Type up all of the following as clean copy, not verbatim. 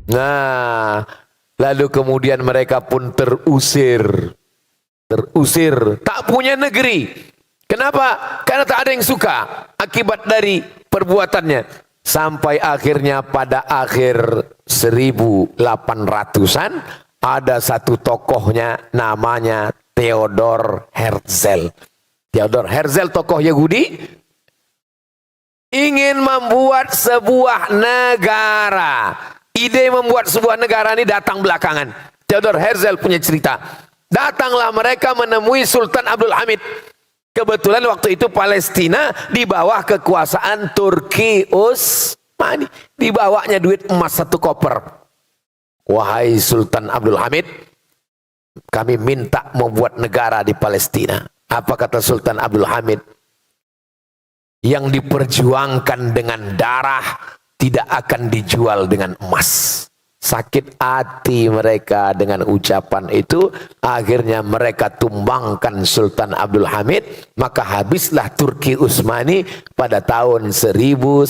Nah, lalu kemudian mereka pun terusir, tak punya negeri. Kenapa? Karena tak ada yang suka akibat dari perbuatannya. Sampai akhirnya pada akhir 1800-an ada satu tokohnya namanya Theodor Herzl. Theodor Herzl, tokoh Yahudi, ingin membuat sebuah negara. Ide membuat sebuah negara ini datang belakangan. Theodor Herzl punya cerita. Datanglah mereka menemui Sultan Abdul Hamid. Kebetulan waktu itu Palestina di bawah kekuasaan Turki Utsmani. Dibawanya duit emas 1 koper. Wahai Sultan Abdul Hamid, kami minta membuat negara di Palestina. Apa kata Sultan Abdul Hamid? Yang diperjuangkan dengan darah tidak akan dijual dengan emas. Sakit hati mereka dengan ucapan itu. Akhirnya mereka tumbangkan Sultan Abdul Hamid. Maka habislah Turki Utsmani pada tahun 1924.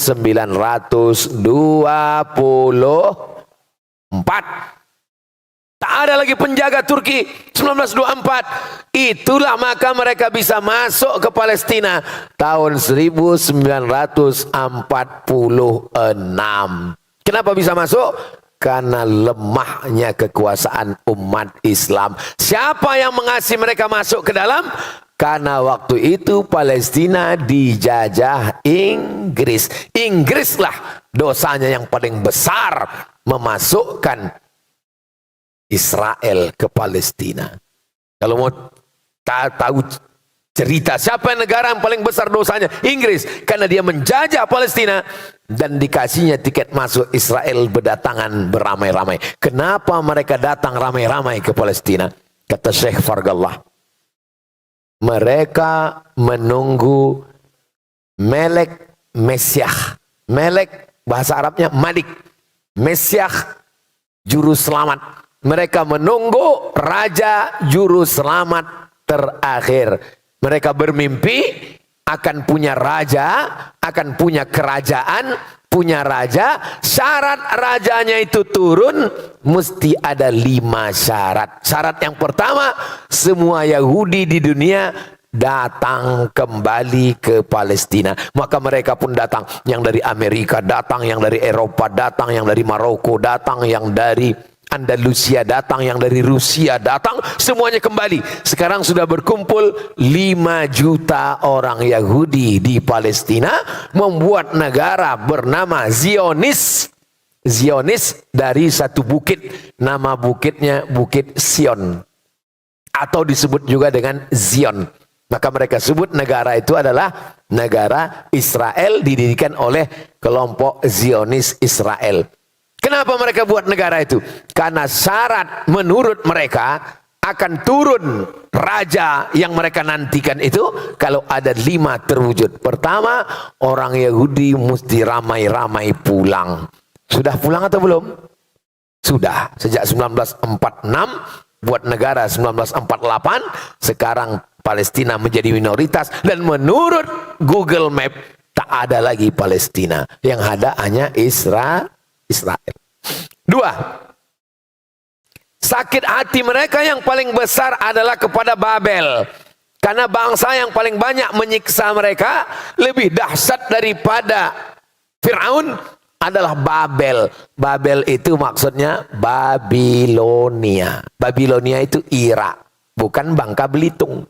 Tak ada lagi penjaga Turki. 1924. Itulah maka mereka bisa masuk ke Palestina tahun 1946. Kenapa bisa masuk? Karena lemahnya kekuasaan umat Islam. Siapa yang mengasihi mereka masuk ke dalam? Karena waktu itu Palestina dijajah Inggris. Inggrislah dosanya yang paling besar memasukkan Israel ke Palestina. Kalau mau tahu cerita siapa negara yang paling besar dosanya? Inggris, karena dia menjajah Palestina dan dikasihnya tiket masuk Israel berdatangan beramai-ramai. Kenapa mereka datang ramai-ramai ke Palestina? Kata Syekh Fargallah, mereka menunggu Melek Mesyah. Melek bahasa Arabnya Malik, Mesyah juru selamat. Mereka menunggu raja juru selamat terakhir. Mereka bermimpi akan punya raja, akan punya kerajaan, punya raja. Syarat rajanya itu turun, mesti ada 5 syarat. Syarat yang pertama, semua Yahudi di dunia datang kembali ke Palestina. Maka mereka pun datang. Yang dari Amerika datang, yang dari Eropa datang, yang dari Maroko datang, yang dari Andalusia datang, yang dari Rusia datang, semuanya kembali. Sekarang sudah berkumpul 5 juta orang Yahudi di Palestina, membuat negara bernama Zionis. Zionis dari satu bukit, nama bukitnya Bukit Sion, atau disebut juga dengan Zion. Maka mereka sebut negara itu adalah negara Israel, didirikan oleh kelompok Zionis Israel. Kenapa mereka buat negara itu? Karena syarat menurut mereka akan turun raja yang mereka nantikan itu kalau ada 5 terwujud. Pertama, orang Yahudi mesti ramai-ramai pulang. Sudah pulang atau belum? Sudah. Sejak 1946 buat negara 1948, sekarang Palestina menjadi minoritas, dan menurut Google Map tak ada lagi Palestina. Yang ada hanya Israel. 2. Sakit hati mereka yang paling besar adalah kepada Babel. Karena bangsa yang paling banyak menyiksa mereka, lebih dahsyat daripada Fir'aun, adalah Babel. Babel itu maksudnya Babilonia. Babilonia itu Irak, bukan Bangka Belitung.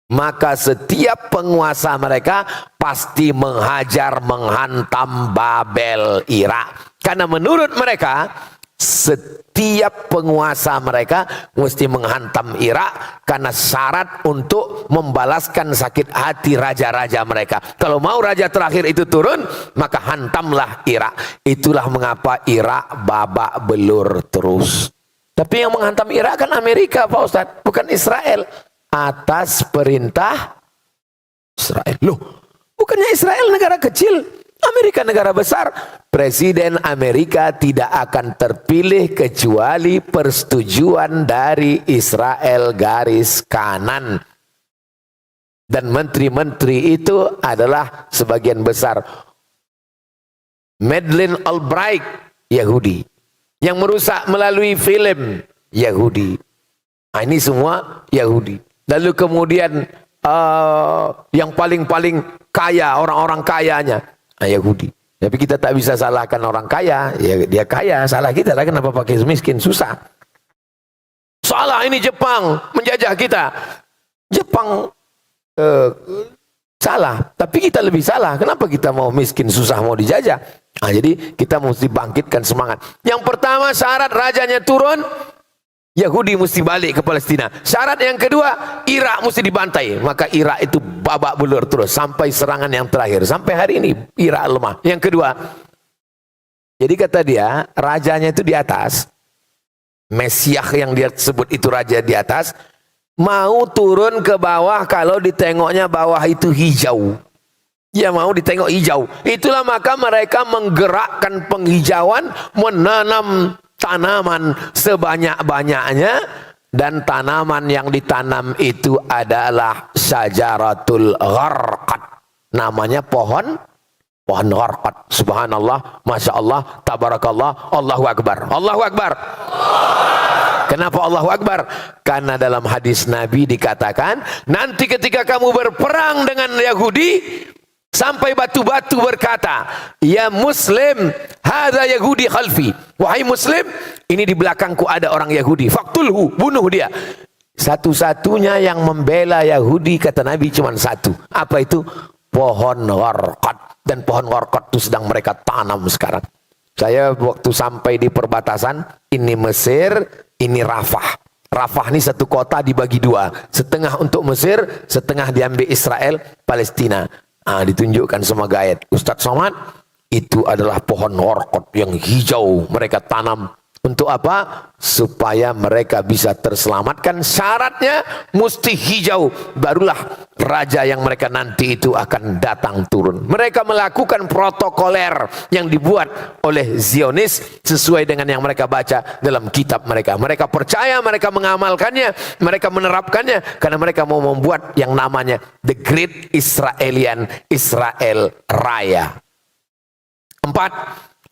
Maka setiap penguasa mereka pasti menghajar, menghantam Babel, Irak. Karena menurut mereka, setiap penguasa mereka mesti menghantam Irak karena syarat untuk membalaskan sakit hati raja-raja mereka. Kalau mau raja terakhir itu turun, maka hantamlah Irak. Itulah mengapa Irak babak belur terus. Tapi yang menghantam Irak kan Amerika, Pak Ustadz, bukan Israel. Atas perintah Israel. Loh, bukannya Israel negara kecil, Amerika negara besar. Presiden Amerika tidak akan terpilih kecuali persetujuan dari Israel garis kanan. Dan menteri-menteri itu adalah sebagian besar Madeleine Albright, Yahudi. Yang merusak melalui film, Yahudi. Nah, ini semua Yahudi. Lalu kemudian yang paling-paling kaya, orang-orang kayanya, Yahudi. Tapi kita tak bisa salahkan orang kaya, ya dia kaya, salah kita lah kenapa pakai miskin, susah. Salah ini Jepang menjajah kita. Jepang salah, tapi kita lebih salah. Kenapa kita mau miskin, susah mau dijajah? Nah, jadi kita mesti bangkitkan semangat. Yang pertama syarat rajanya turun, Yahudi mesti balik ke Palestina. Syarat yang kedua, Irak mesti dibantai. Maka Irak itu babak belur terus sampai serangan yang terakhir. Sampai hari ini Irak lemah. Yang kedua, jadi kata dia, rajanya itu di atas. Mesiah yang dia sebut itu raja di atas, mau turun ke bawah kalau ditengoknya bawah itu hijau. Dia mau ditengok hijau. Itulah maka mereka menggerakkan penghijauan, menanam tanaman sebanyak-banyaknya, dan tanaman yang ditanam itu adalah syajaratul gharqad. Namanya pohon gharqad. Subhanallah, Masya Allah, Tabarakallah, Allahu Akbar. Allahu Akbar. Kenapa Allahu Akbar? Karena dalam hadis Nabi dikatakan, nanti ketika kamu berperang dengan Yahudi, sampai batu-batu berkata, ya Muslim, hadza Yahudi khalfi. Wahai Muslim, ini di belakangku ada orang Yahudi. Faktulhu, bunuh dia. Satu-satunya yang membela Yahudi, kata Nabi, cuma satu. Apa itu? Pohon gharqad. Dan pohon gharqad itu sedang mereka tanam sekarang. Saya waktu sampai di perbatasan, ini Mesir, ini Rafah. Rafah ini satu kota dibagi dua. Setengah untuk Mesir, setengah diambil Israel, Palestina. Ditunjukkan sama guide Ustadz Somad, itu adalah pohon gharqad yang hijau mereka tanam. Untuk apa? Supaya mereka bisa terselamatkan. Syaratnya mesti hijau, barulah raja yang mereka nanti itu akan datang turun. Mereka melakukan protokoler yang dibuat oleh Zionis sesuai dengan yang mereka baca dalam kitab mereka. Mereka percaya, mereka mengamalkannya, mereka menerapkannya, karena mereka mau membuat yang namanya The Great Israelian, Israel Raya. 4.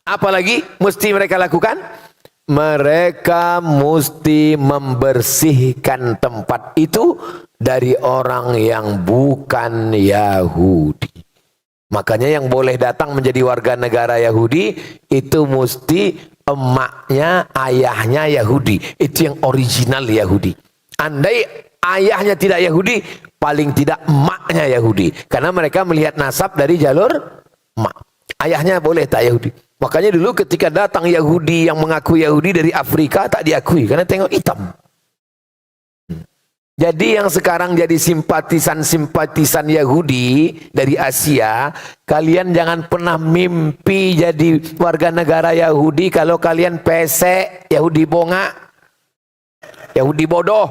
Apalagi mesti mereka lakukan? Mereka mesti membersihkan tempat itu dari orang yang bukan Yahudi. Makanya yang boleh datang menjadi warga negara Yahudi itu mesti emaknya, ayahnya Yahudi. Itu yang original Yahudi. Andai ayahnya tidak Yahudi, paling tidak emaknya Yahudi. Karena mereka melihat nasab dari jalur emak. Ayahnya boleh tak Yahudi. Makanya dulu ketika datang Yahudi yang mengaku Yahudi dari Afrika, tak diakui karena tengok hitam. Jadi yang sekarang jadi simpatisan Yahudi dari Asia, kalian jangan pernah mimpi jadi warga negara Yahudi kalau kalian pesek, Yahudi bongak, Yahudi bodoh.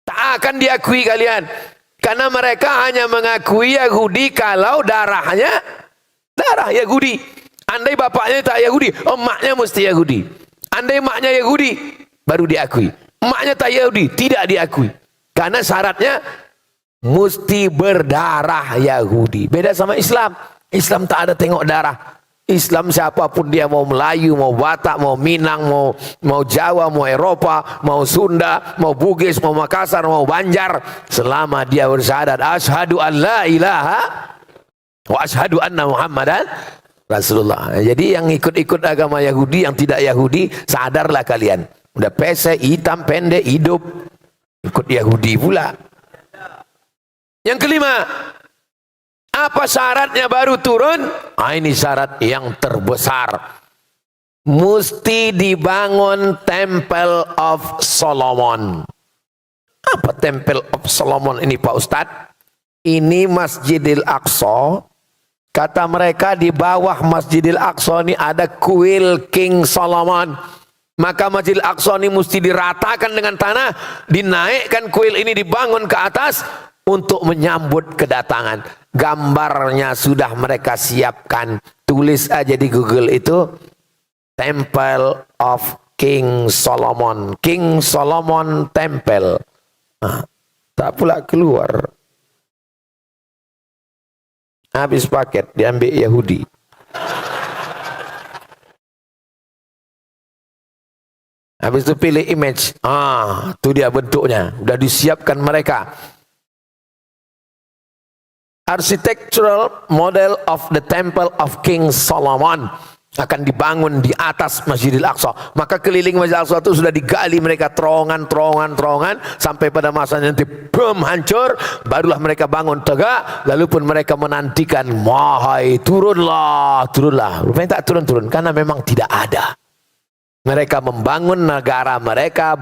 Tak akan diakui kalian. Karena mereka hanya mengakui Yahudi kalau darahnya darah Yahudi. Andai bapaknya tak Yahudi, emaknya mesti Yahudi. Andai emaknya Yahudi, baru diakui. Emaknya tak Yahudi, tidak diakui. Karena syaratnya mesti berdarah Yahudi. Beda sama Islam. Islam tak ada tengok darah. Islam siapapun dia, mau Melayu, mau Batak, mau Minang, mau Jawa, mau Eropa, mau Sunda, mau Bugis, mau Makassar, mau Banjar, selama dia bersyahadat asyhadu an la ilaha wa asyhadu anna Muhammadan Rasulullah. Jadi yang ikut-ikut agama Yahudi, yang tidak Yahudi, sadarlah kalian. Udah pesek, hitam, pendek, hidup, ikut Yahudi pula. Yang kelima, apa syaratnya baru turun? Ini syarat yang terbesar. Mesti dibangun Temple of Solomon. Apa Temple of Solomon ini Pak Ustadz? Ini Masjidil Aqsa. Kata mereka di bawah Masjidil Aqsa ini ada kuil King Solomon. Maka Masjidil Aqsa ini mesti diratakan dengan tanah, dinaikkan kuil ini, dibangun ke atas untuk menyambut kedatangan. Gambarnya sudah mereka siapkan. Tulis aja di Google itu Temple of King Solomon. King Solomon Temple. Tak pula keluar. Habis paket diambil Yahudi. Habis itu pilih image. Itu dia bentuknya. Udah disiapkan mereka. Architectural model of the temple of King Solomon akan dibangun di atas Masjidil Aqsa. Maka keliling Masjidil Aqsa itu sudah digali mereka terowongan sampai pada masanya nanti bom hancur, barulah mereka bangun tegak. Lalu pun mereka menantikan, wahai turunlah. Rupanya tak turun karena memang tidak ada. Mereka membangun negara mereka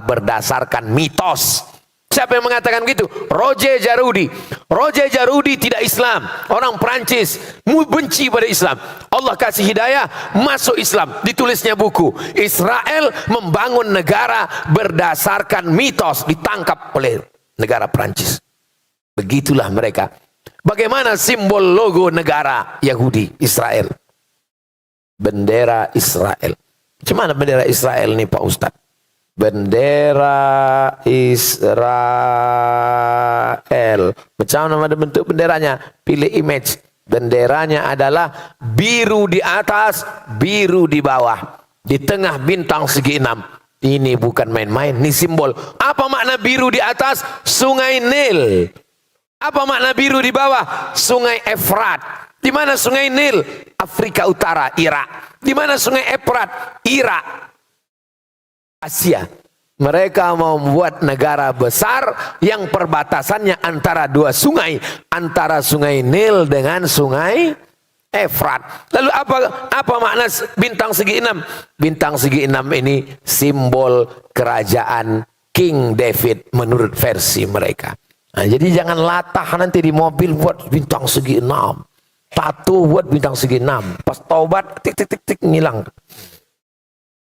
berdasarkan mitos. Siapa yang mengatakan begitu? Roger Jarudi. Roger Jarudi tidak Islam, orang Perancis, benci pada Islam. Allah kasih hidayah, masuk Islam. Ditulisnya buku Israel membangun negara berdasarkan mitos, ditangkap oleh negara Perancis. Begitulah mereka. Bagaimana simbol logo negara Yahudi Israel? Bendera Israel. Gimana bendera Israel nih Pak Ustadz? Bendera Israel. Macam mana bentuk benderanya? Pilih image. Benderanya adalah biru di atas, biru di bawah. Di tengah bintang segi 6. Ini bukan main-main, ini simbol. Apa makna biru di atas? Sungai Nil. Apa makna biru di bawah? Sungai Efrat. Di mana Sungai Nil? Afrika Utara, Irak. Di mana Sungai Efrat? Irak. Asia. Mereka mau membuat negara besar yang perbatasannya antara dua sungai, antara Sungai Nil dengan Sungai Efrat. Lalu apa makna bintang segi 6? Bintang segi 6 ini simbol kerajaan King David menurut versi mereka. Nah, jadi jangan latah nanti di mobil buat bintang segi 6. Tato buat bintang segi 6. Pas taubat tik ngilang.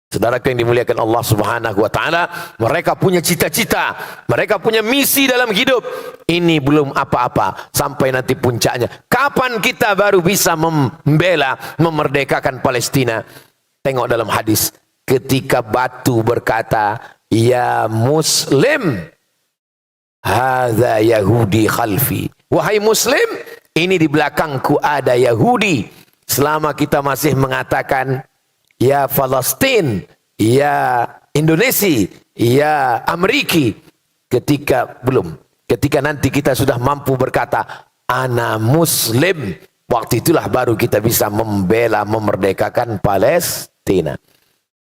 Saudara yang dimuliakan Allah Subhanahu wa taala, mereka punya cita-cita, mereka punya misi dalam hidup. Ini belum apa-apa sampai nanti puncaknya. Kapan kita baru bisa memerdekakan Palestina? Tengok dalam hadis, ketika batu berkata, "Ya Muslim, hadza Yahudi khalfi." Wahai Muslim, ini di belakangku ada Yahudi. Selama kita masih mengatakan ya Palestina, ya Indonesia, ya Amerika, ketika nanti kita sudah mampu berkata ana Muslim, waktu itulah baru kita bisa membela memerdekakan Palestina.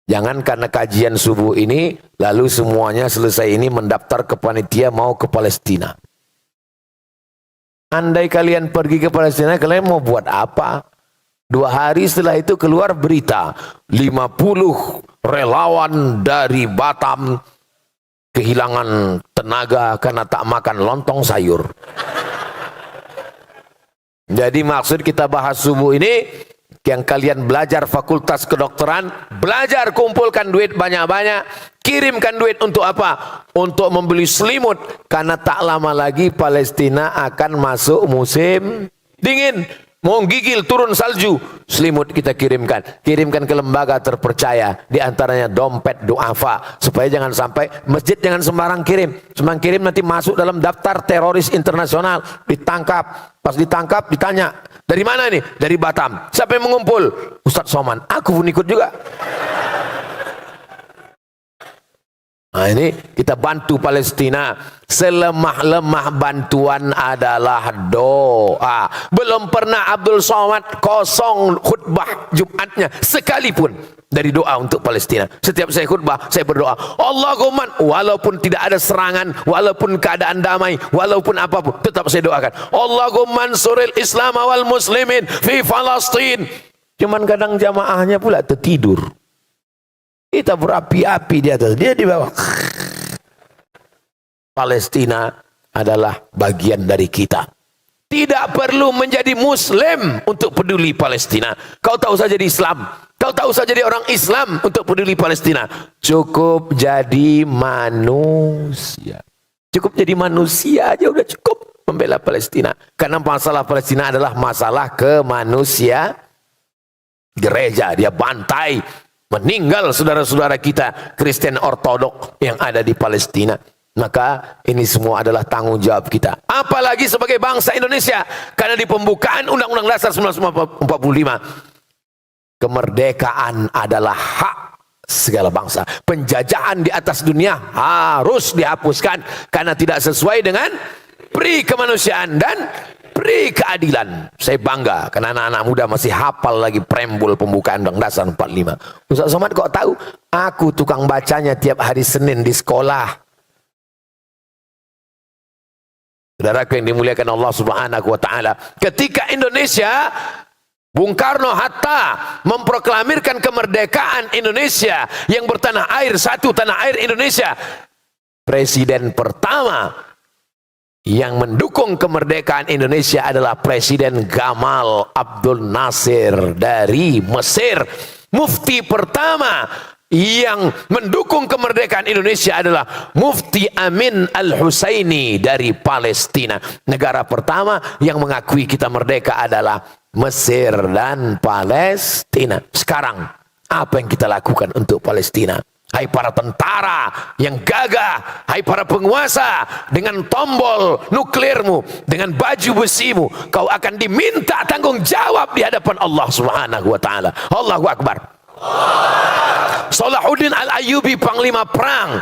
Jangan karena kajian subuh ini lalu semuanya selesai ini mendaftar ke panitia mau ke Palestina. Andai kalian pergi ke Palestina, kalian mau buat apa? 2 hari setelah itu keluar berita 50 relawan dari Batam kehilangan tenaga karena tak makan lontong sayur. Jadi maksud kita bahas subuh ini, yang kalian belajar fakultas kedokteran, belajar kumpulkan duit banyak-banyak, kirimkan duit untuk apa? Untuk membeli selimut, karena tak lama lagi Palestina akan masuk musim dingin. Mau gigil turun salju, selimut kita kirimkan ke lembaga terpercaya, di antaranya dompet duafa, supaya jangan sampai masjid jangan sembarang kirim nanti masuk dalam daftar teroris internasional, ditangkap. Pas ditangkap ditanya, dari mana ini? Dari Batam. Siapa yang mengumpul? Ustadz Soman. Aku pun ikut juga. Nah, ini kita bantu Palestina. Selemah-lemah bantuan adalah doa. Belum pernah Abdul Somad kosong khutbah Jumatnya sekalipun dari doa untuk Palestina. Setiap saya khutbah, saya berdoa, Allahumma, walaupun tidak ada serangan, walaupun keadaan damai, walaupun apapun, tetap saya doakan, Allahumma ansuril Islam wal muslimin fi Palestin. Cuman kadang jamaahnya pula tertidur. Kita berapi-api di atas, dia di bawah. Palestina adalah bagian dari kita. Tidak perlu menjadi Muslim untuk peduli Palestina. Kau tak usah jadi Islam, kau tak usah jadi orang Islam untuk peduli Palestina. Cukup jadi manusia. Cukup jadi manusia aja udah cukup membela Palestina. Karena masalah Palestina adalah masalah kemanusiaan. Gereja dia bantai, meninggal saudara-saudara kita Kristen Ortodok yang ada di Palestina. Maka ini semua adalah tanggung jawab kita. Apalagi sebagai bangsa Indonesia. Karena di pembukaan Undang-Undang Dasar 1945, kemerdekaan adalah hak segala bangsa. Penjajahan di atas dunia harus dihapuskan karena tidak sesuai dengan pri kemanusiaan dan pri keadilan. Saya bangga karena anak-anak muda masih hafal lagi preambul pembukaan Undang Dasar 45. Ustaz Somad kok tahu? Aku tukang bacanya tiap hari Senin di sekolah. Saudaraku yang dimuliakan Allah Subhanahu wa taala, ketika Indonesia Bung Karno Hatta memproklamirkan kemerdekaan Indonesia yang bertanah air, satu tanah air Indonesia, presiden pertama yang mendukung kemerdekaan Indonesia adalah Presiden Gamal Abdul Nasir dari Mesir. Mufti pertama yang mendukung kemerdekaan Indonesia adalah Mufti Amin Al-Husaini dari Palestina. Negara pertama yang mengakui kita merdeka adalah Mesir dan Palestina. Sekarang apa yang kita lakukan untuk Palestina? Hai para tentara yang gagah, hai para penguasa, dengan tombol nuklirmu, dengan baju besimu, kau akan diminta tanggung jawab di hadapan Allah Subhanahu wa taala. Allahu Akbar. Salahuddin Al-Ayyubi, panglima perang,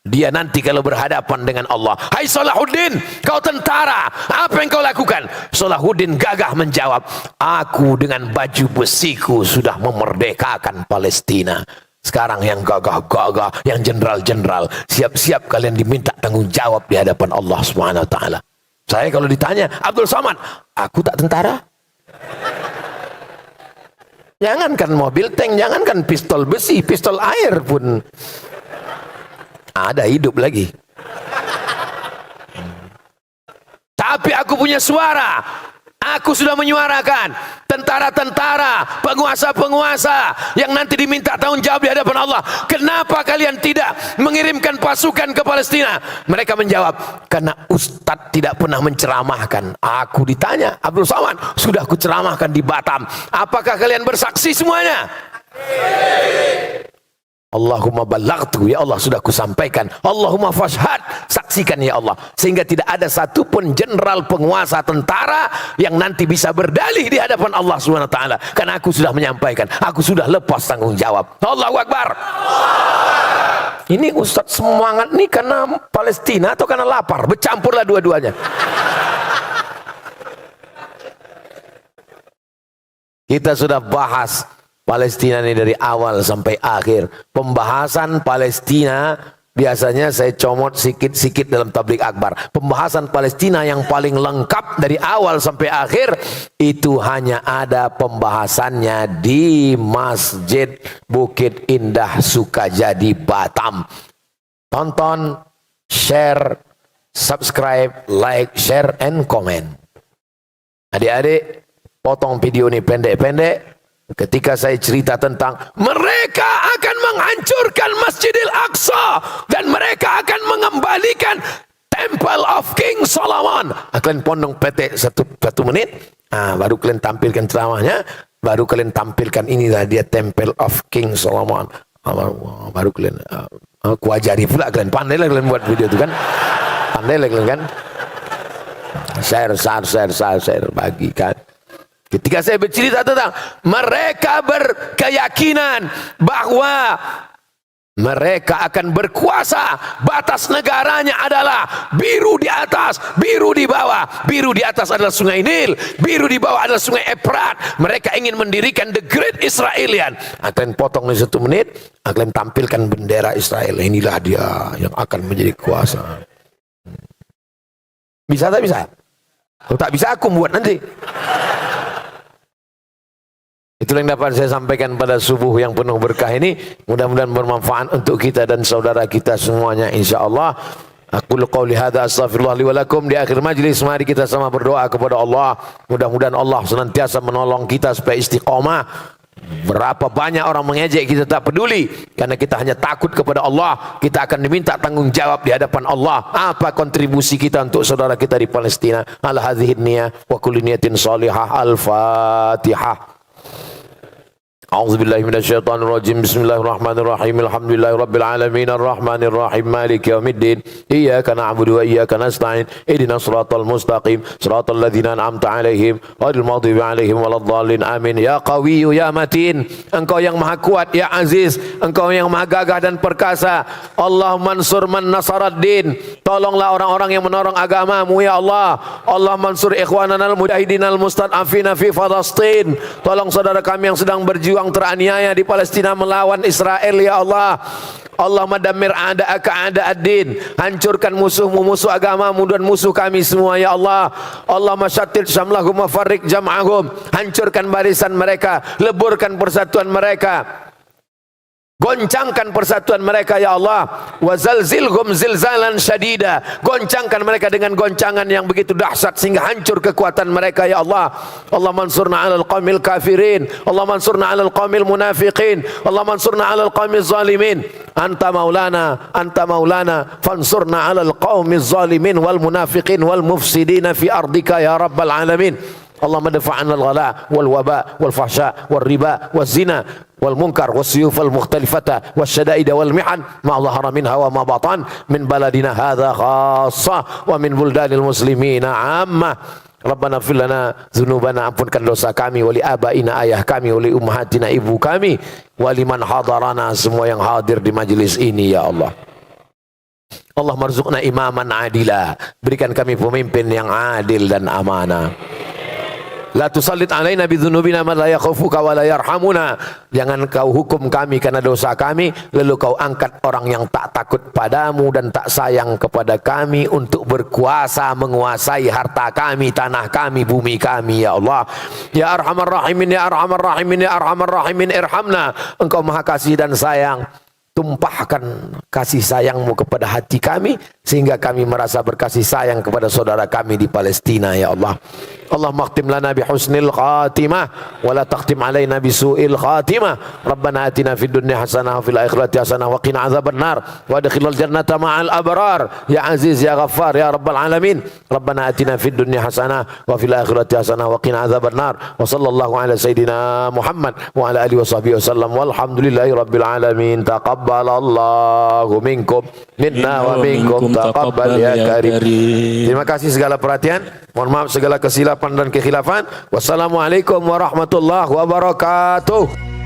dia nanti kalau berhadapan dengan Allah, hai Salahuddin, kau tentara, apa yang kau lakukan? Salahuddin gagah menjawab, aku dengan baju besiku sudah memerdekakan Palestina. Sekarang yang gagah-gagah, yang jenderal-jenderal, siap-siap kalian diminta tanggung jawab di hadapan Allah Subhanahu wa taala. Saya kalau ditanya, Abdul Somad, aku tak tentara. Jangankan mobil tank, jangankan pistol besi, pistol air pun ada hidup lagi. Tapi aku punya suara. Aku sudah menyuarakan tentara-tentara, penguasa-penguasa yang nanti diminta tanggung jawab di hadapan Allah. Kenapa kalian tidak mengirimkan pasukan ke Palestina? Mereka menjawab, karena Ustadz tidak pernah menceramahkan. Aku ditanya, Abdul Somad, sudah aku ceramahkan di Batam. Apakah kalian bersaksi semuanya? Allahumma ballaghtu, ya Allah sudah kusampaikan. Allahumma fashhad, saksikan ya Allah, sehingga tidak ada satupun jenderal, penguasa, tentara yang nanti bisa berdalih di hadapan Allah Subhanahu wa taala, karena aku sudah menyampaikan, aku sudah lepas tanggung jawab. Allahu Akbar. Ini Ustadz semangat nih karena Palestina atau karena lapar? Bercampurlah dua-duanya. Kita sudah bahas Palestina ini dari awal sampai akhir. Pembahasan Palestina biasanya saya comot sikit-sikit dalam tablik akbar. Pembahasan Palestina yang paling lengkap dari awal sampai akhir itu hanya ada pembahasannya di Masjid Bukit Indah Sukajadi Batam. Tonton, share, subscribe, like, share, and comment. Adik-adik, potong video ini pendek-pendek. Ketika saya cerita tentang mereka akan menghancurkan Masjidil Aqsa dan mereka akan mengembalikan Temple of King Solomon, kalian pondong PT satu menit, baru kalian tampilkan ceramahnya, baru kalian tampilkan inilah dia Temple of King Solomon, baru kalian kuajari pula, kalian pandai lah kalian buat video itu kan, pandai lah kalian kan, share, bagikan. Ketika saya bercerita tentang mereka berkeyakinan bahwa mereka akan berkuasa, batas negaranya adalah biru di atas, biru di bawah. Biru di atas adalah sungai Nil, biru di bawah adalah sungai Efrat. Mereka ingin mendirikan the Great Israelian. Akan potong di 1 menit, akan tampilkan bendera Israel. Inilah dia yang akan menjadi kuasa. Bisa tak bisa? Kalau tak bisa aku buat nanti. Itulah yang dapat saya sampaikan pada subuh yang penuh berkah ini. Mudah-mudahan bermanfaat untuk kita dan saudara kita semuanya, insyaallah. Aku qauli hadza astaghfirullah li wa lakum. Di akhir majlis mari kita sama berdoa kepada Allah. Mudah-mudahan Allah senantiasa menolong kita supaya istiqomah. Berapa banyak orang mengejek, kita tak peduli, karena kita hanya takut kepada Allah. Kita akan diminta tanggung jawab di hadapan Allah. Apa kontribusi kita untuk saudara kita di Palestina? Ala hadhihi niyah wa kulli niyatin salihah. Al-Fatihah. A'udzubillahi minasyaitonirrajim. Bismillahirrahmanirrahim. Alhamdulillahirabbil alamin arrahmanir rahim maliki yaumiddin. Iyyaka na'budu wa iyyaka nasta'in. Ihdinas shiratal mustaqim. Shiratal ladzina an'amta 'alaihim ghairil maghdubi 'alaihim waladdallin. Amin. Ya Qawiyyu ya Matin. Engkau yang Maha Kuat, ya Aziz. Engkau yang Maha Gagah dan perkasa. Allahumma mansur man nasaraddin. Tolonglah orang-orang yang menolong agamamu ya Allah. Allah mansur ikhwananal mujahidinal mustad'afina fi Palestin. Tolong saudara kami yang sedang berjuang teraniaya di Palestina melawan Israel ya Allah. Allahumma dammir a'da'aka a'da'ad-din. Hancurkan musuhmu, musuh agamamu dan musuh kami semua ya Allah. Allahumma syattit syamlahum wa farriq jam'ahum. Hancurkan barisan mereka, leburkan persatuan mereka, goncangkan persatuan mereka ya Allah. Wa zalzilhum zilzalan syadida. Goncangkan mereka dengan goncangan yang begitu dahsyat sehingga hancur kekuatan mereka ya Allah. Allah mansurna 'alal qaumil kafirin. Allah mansurna 'alal qaumil munafiqin. Allah mansurna 'alal qaumil zalimin. Anta maulana fansurna 'alal qaumil zalimin wal munafiqin wal mufsidin fi ardika ya rabbal alamin. Allahumma dafa'na al-ghala wal waba wal fahsya wal riba wal zina wal munkar wal suyuf al mukhtalifata wal syada'ida wal mihan ma zahara minha wa ma batan min baladina hadha khassa wa min buldanil muslimina amma. Rabbana fir lana dzunubana, ampunkan dosa kami, wali abaina ayah kami, wali ummahatina ibu kami, wali man hadarana, semua yang hadir di majlis ini ya Allah. Allah marzuqna imaman adila, berikan kami pemimpin yang adil dan amanah. La tusallit alaina bidzunubina man la yakhafuka wa la yarhamuna. Jangan kau hukum kami karena dosa kami, lalu kau angkat orang yang tak takut padamu dan tak sayang kepada kami untuk berkuasa menguasai harta kami, tanah kami, bumi kami ya Allah. Ya Arhamar Rahimin, ya Arhamar Rahimin, ya Arhamar Rahimin, irhamna. Engkau Maha Kasih dan Sayang. Tumpahkan kasih sayangmu kepada hati kami sehingga kami merasa berkasih sayang kepada saudara kami di Palestina ya Allah. Allahumma khtim lana bi husnil khatimah wa la takhtim alaina bi su'il khatimah. Rabbana atina fid dunya hasanah wa fil akhirati hasanah wa qina adzabannar wa adkhilnal jannata ma'al abrar ya aziz ya ghaffar ya rabbal alamin. Rabbana atina fid dunya hasanah wa fil akhirati hasanah wa qina adzabannar. Wa sallallahu ala sayidina Muhammad wa ala alihi wa sahbihi wasallam walhamdulillahi rabbil alamin. Taqabbalallahu minkum minna wa minkum taqabbal ya karim. Terima kasih segala perhatian. Mohon maaf segala kesilapan dan kekhilafan. Wassalamualaikum warahmatullahi wabarakatuh.